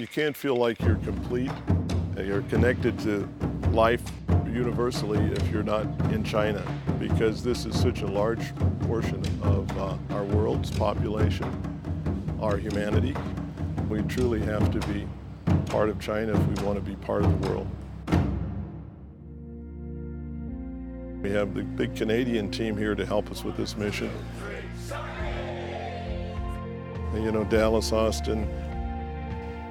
You can't feel like you're complete, you're connected to life universally if you're not in China, because this is such a large portion of our world's population, our humanity. We truly have to be part of China if we want to be part of the world. We have the big Canadian team here to help us with this mission. You know, Dallas, Austin.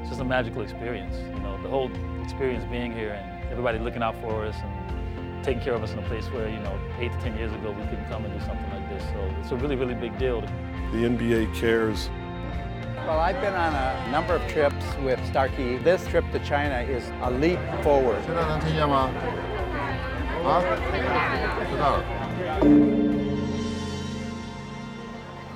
It's just a magical experience. You know, the whole experience being here and everybody looking out for us and taking care of us in a place where, you know, 8 to 10 years ago we couldn't come and do something like this. So it's a really, really big deal. The NBA cares. Well, I've been on a number of trips with Starkey. This trip to China is a leap forward.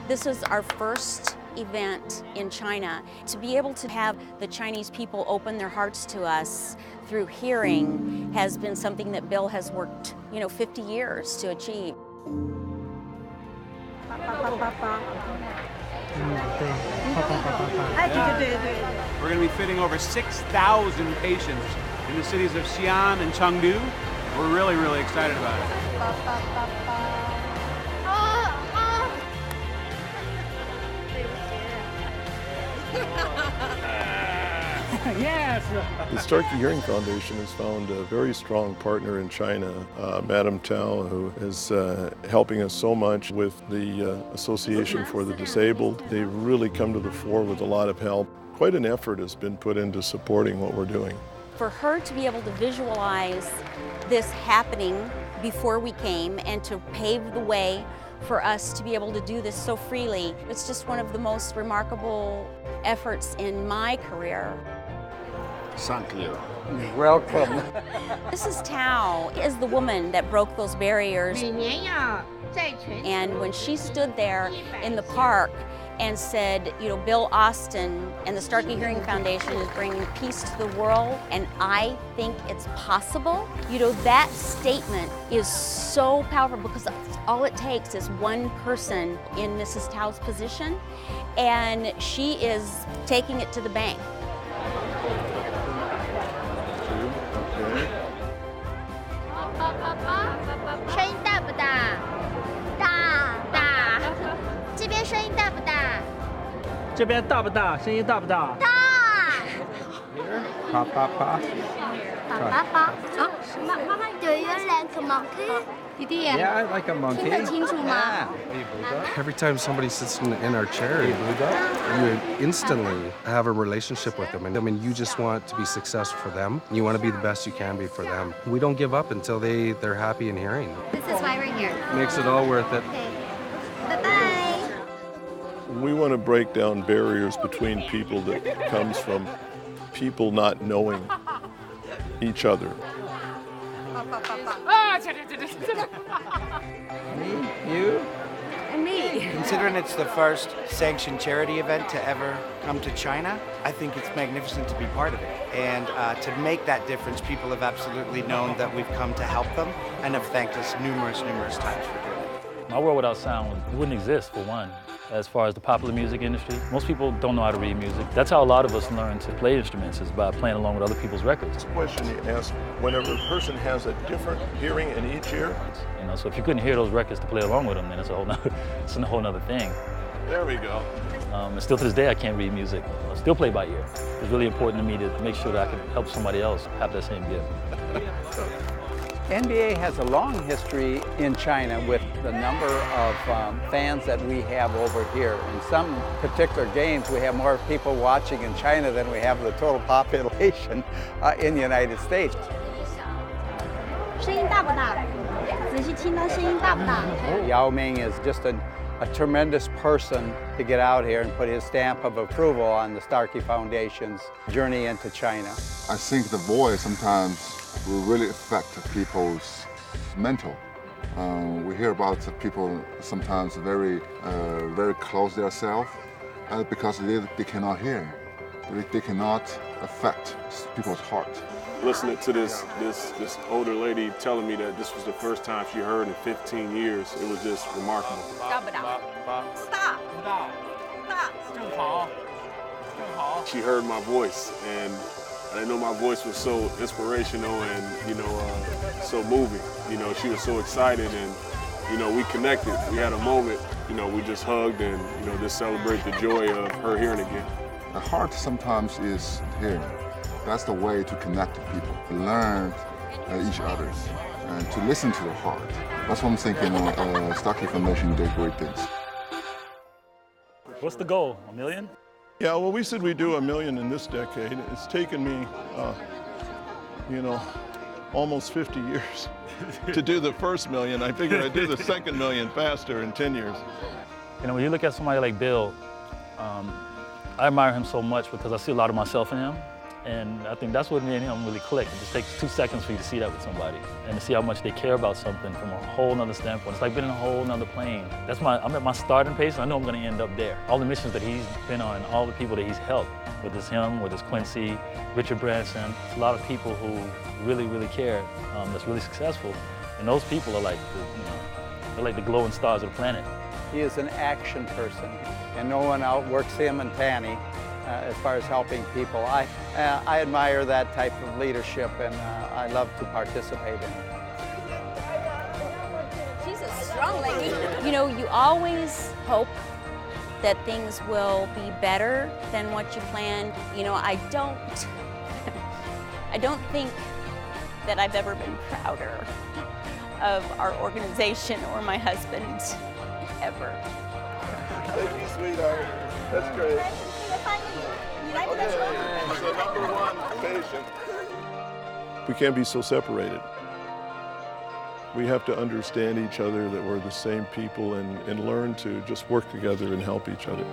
This is our first event in China. To be able to have the Chinese people open their hearts to us through hearing has been something that Bill has worked, 50 years to achieve. We're going to be fitting over 6,000 patients in the cities of Xi'an and Chengdu. We're really, really excited about it. Yes! The Starkey Hearing Foundation has found a very strong partner in China, Madam Tao, who is helping us so much with the Association for the Disabled. They've really come to the fore with a lot of help. Quite an effort has been put into supporting what we're doing. For her to be able to visualize this happening before we came and to pave the way for us to be able to do this so freely, it's just one of the most remarkable efforts in my career. Thank you. Welcome. Mrs. Tao is the woman that broke those barriers. And when she stood there in the park and said, Bill Austin and the Starkey Hearing Foundation is bringing peace to the world, and I think it's possible, that statement is so powerful because all it takes is one person in Mrs. Tao's position, and she is taking it to the bank. Do you like a monkey? Yeah, I like a monkey. Yeah. Every time somebody sits in our chair, you instantly have a relationship with them. And I mean, you just want to be successful for them. You want to be the best you can be for them. We don't give up until they're happy in hearing. This is why we're here. Makes it all worth it. Okay. Bye-bye. We want to break down barriers between people that comes from people not knowing each other. Me? You? And me. Considering it's the first sanctioned charity event to ever come to China, I think it's magnificent to be part of it. And to make that difference, people have absolutely known that we've come to help them and have thanked us numerous times for doing it. My World Without Sound wouldn't exist, for one. As far as the popular music industry, most people don't know how to read music. That's how a lot of us learn to play instruments, is by playing along with other people's records. This question you ask, whenever a person has a different hearing in each ear. So if you couldn't hear those records to play along with them, then it's a whole nother thing. There we go. And still to this day, I can't read music. I still play by ear. It's really important to me to make sure that I can help somebody else have that same gift. NBA has a long history in China with the number of fans that we have over here. In some particular games, we have more people watching in China than we have the total population in the United States. Yao Ming is just a tremendous person to get out here and put his stamp of approval on the Starkey Foundation's journey into China. I think the voice sometimes will really affect people's mental. We hear about people sometimes very close to themselves because they cannot hear. They cannot affect people's heart. Listening to this older lady telling me that this was the first time she heard in 15 years, it was just remarkable. She heard my voice, and I know my voice was so inspirational and, you know, so moving. You know, she was so excited, and, you know, we connected. We had a moment, you know, we just hugged and, you know, just celebrate the joy of her hearing again. The heart sometimes is hearing. That's the way to connect to people, learn each other, and to listen to the heart. That's what I'm thinking. Starkey Foundation did great things. What's the goal? 1 million? Yeah, well, we said we'd do 1 million in this decade. It's taken me, you know, almost 50 years to do the first million. I figured I'd do the second million faster in 10 years. You know, when you look at somebody like Bill, I admire him so much because I see a lot of myself in him. And I think that's what me and him really clicked. It just takes 2 seconds for you to see that with somebody and to see how much they care about something from a whole nother standpoint. It's like being in a whole nother plane. I'm at my starting pace, and I know I'm gonna end up there. All the missions that he's been on, all the people that he's helped, whether it's him, whether it's Quincy, Richard Branson, a lot of people who really, really care, that's really successful. And those people are like, they're like the glowing stars of the planet. He is an action person, and no one outworks him and Tanny as far as helping people. I admire that type of leadership, and I love to participate in it. She's a strong lady. You know, you always hope that things will be better than what you planned. You know, I don't think that I've ever been prouder of our organization or my husband, ever. Thank you, sweetheart. That's great. Okay, so #1 patient. We can't be so separated. We have to understand each other, that we're the same people, and learn to just work together and help each other.